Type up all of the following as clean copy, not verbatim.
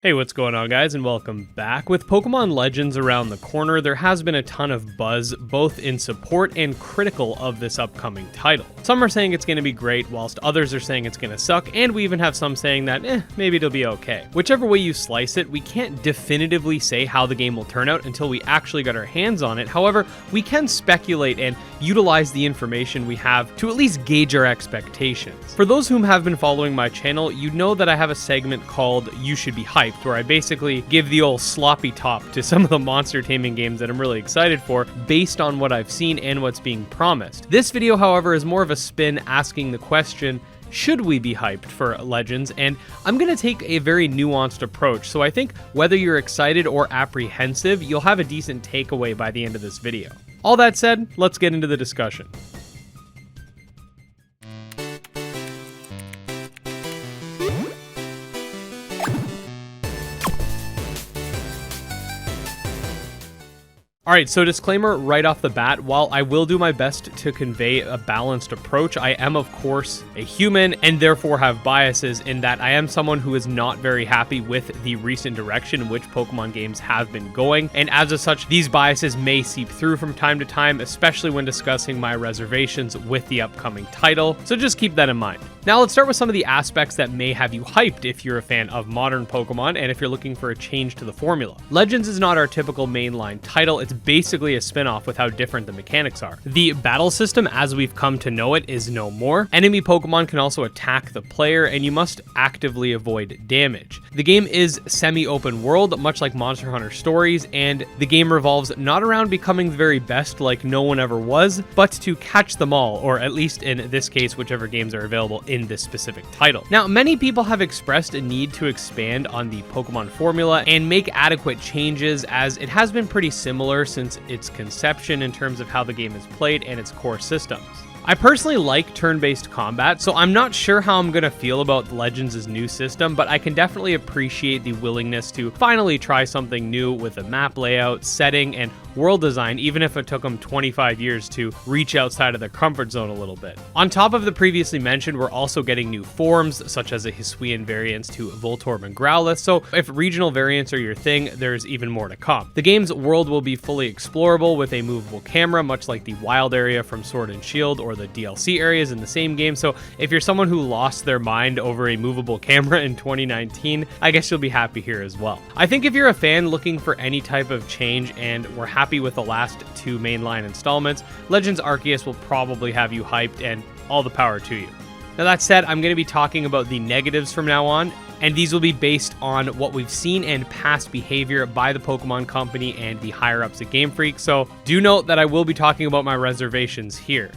Hey, what's going on, guys, and welcome back. With Pokemon Legends around the corner, there has been a ton of buzz, both in support and critical of this upcoming title. Some are saying it's going to be great, whilst others are saying it's going to suck, and we even have some saying that, maybe it'll be okay. Whichever way you slice it, we can't definitively say how the game will turn out until we actually got our hands on it. However, we can speculate and utilize the information we have to at least gauge our expectations. For those whom have been following my channel, you know that I have a segment called You Should Be Hyped, where I basically give the old sloppy top to some of the monster taming games that I'm really excited for based on what I've seen and what's being promised. This video, however, is more of a spin asking the question, should we be hyped for Legends? And I'm going to take a very nuanced approach, so I think whether you're excited or apprehensive, you'll have a decent takeaway by the end of this video. All that said, let's get into the discussion. Alright, so disclaimer right off the bat, while I will do my best to convey a balanced approach, I am of course a human and therefore have biases in that I am someone who is not very happy with the recent direction in which Pokemon games have been going, and as of such, these biases may seep through from time to time, especially when discussing my reservations with the upcoming title, so just keep that in mind. Now let's start with some of the aspects that may have you hyped if you're a fan of modern Pokemon and if you're looking for a change to the formula. Legends is not our typical mainline title, it's basically a spin-off with how different the mechanics are. The battle system as we've come to know it is no more. Enemy Pokemon can also attack the player and you must actively avoid damage. The game is semi-open world, much like Monster Hunter Stories, and the game revolves not around becoming the very best like no one ever was, but to catch them all, or at least in this case, whichever games are available in this specific title. Now, many people have expressed a need to expand on the Pokemon formula and make adequate changes, as it has been pretty similar since its conception in terms of how the game is played and its core systems. I personally like turn-based combat, so I'm not sure how I'm going to feel about Legends' new system, but I can definitely appreciate the willingness to finally try something new with a map layout, setting, and world design, even if it took them 25 years to reach outside of their comfort zone a little bit. On top of the previously mentioned, we're also getting new forms, such as a Hisuian variant to Voltorb and Growlithe, so if regional variants are your thing, there's even more to come. The game's world will be fully explorable with a movable camera, much like the wild area from Sword and Shield or the DLC areas in the same game, so if you're someone who lost their mind over a movable camera in 2019, I guess you'll be happy here as well. I think if you're a fan looking for any type of change and we're happy with the last two mainline installments, Legends Arceus will probably have you hyped, and all the power to you. Now that said, I'm going to be talking about the negatives from now on, and these will be based on what we've seen and past behavior by the Pokemon Company and the higher-ups at Gamefreak, so do note that I will be talking about my reservations here.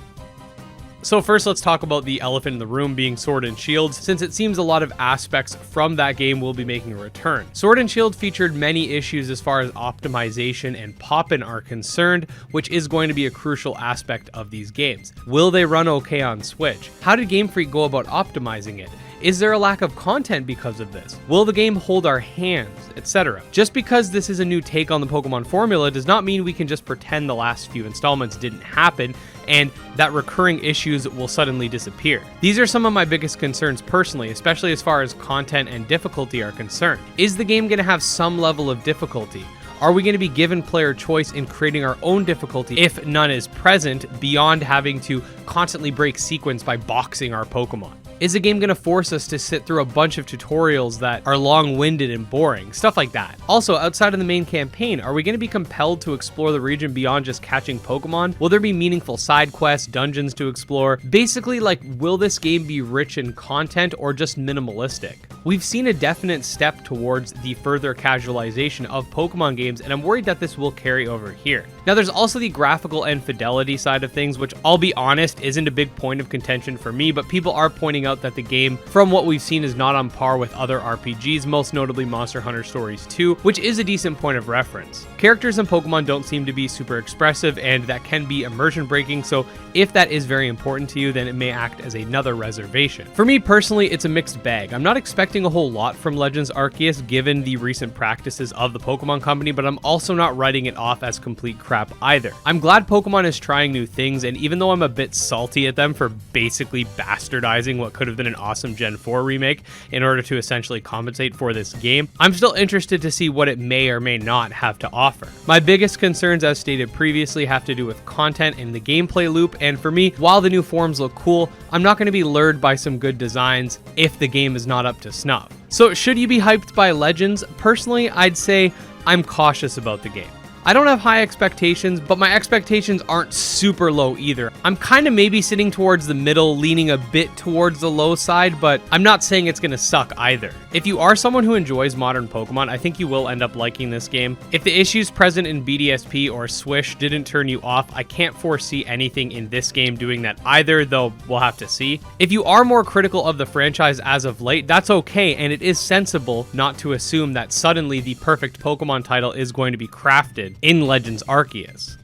So first, let's talk about the elephant in the room being Sword and Shield, since it seems a lot of aspects from that game will be making a return. Sword and Shield featured many issues as far as optimization and pop-in are concerned, which is going to be a crucial aspect of these games. Will they run okay on Switch? How did Game Freak go about optimizing it? Is there a lack of content because of this? Will the game hold our hands, etc.? Just because this is a new take on the Pokemon formula does not mean we can just pretend the last few installments didn't happen and that recurring issues will suddenly disappear. These are some of my biggest concerns personally, especially as far as content and difficulty are concerned. Is the game going to have some level of difficulty? Are we going to be given player choice in creating our own difficulty if none is present, beyond having to constantly break sequence by boxing our Pokemon? Is the game going to force us to sit through a bunch of tutorials that are long-winded and boring? Stuff like that. Also, outside of the main campaign, are we going to be compelled to explore the region beyond just catching Pokemon? Will there be meaningful side quests, dungeons to explore? Basically, will this game be rich in content or just minimalistic? We've seen a definite step towards the further casualization of Pokemon games, and I'm worried that this will carry over here. Now, there's also the graphical and fidelity side of things, which I'll be honest, isn't a big point of contention for me, but people are pointing out that the game, from what we've seen, is not on par with other RPGs, most notably Monster Hunter Stories 2, which is a decent point of reference. Characters in Pokemon don't seem to be super expressive, and that can be immersion breaking, so if that is very important to you, then it may act as another reservation. For me personally, it's a mixed bag. I'm not expecting a whole lot from Legends Arceus given the recent practices of the Pokemon Company, but I'm also not writing it off as complete crap either. I'm glad Pokemon is trying new things, and even though I'm a bit salty at them for basically bastardizing what what could have been an awesome Gen 4 remake in order to essentially compensate for this game, I'm still interested to see what it may or may not have to offer. My biggest concerns, as stated previously, have to do with content and the gameplay loop, and for me, while the new forms look cool, I'm not going to be lured by some good designs if the game is not up to snuff. So should you be hyped by Legends? Personally, I'd say I'm cautious about the game. I don't have high expectations, but my expectations aren't super low either. I'm kind of maybe sitting towards the middle, leaning a bit towards the low side, but I'm not saying it's gonna suck either. If you are someone who enjoys modern Pokemon, I think you will end up liking this game. If the issues present in BDSP or Swish didn't turn you off, I can't foresee anything in this game doing that either, though we'll have to see. If you are more critical of the franchise as of late, that's okay, and it is sensible not to assume that suddenly the perfect Pokemon title is going to be crafted in Legends Arceus.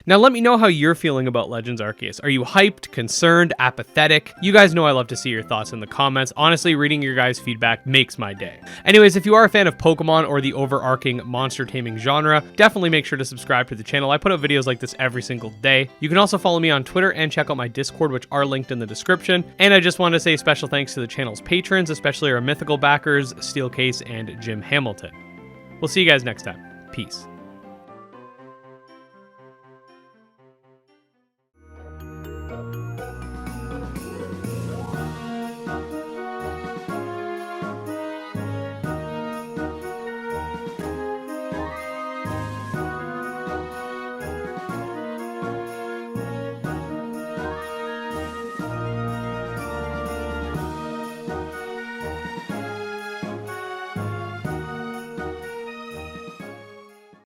Now let me know how you're feeling about Legends Arceus. Are you hyped, concerned, apathetic? You guys know I love to see your thoughts in the comments. Honestly, reading your guys' feedback makes my day. Anyways, if you are a fan of Pokemon or the overarching monster taming genre, definitely make sure to subscribe to the channel. I put out videos like this every single day. You can also follow me on Twitter and check out my Discord, which are linked in the description. And I just want to say special thanks to the channel's patrons, especially our mythical backers, StealCase and Jim Hamilton. We'll see you guys next time. Peace.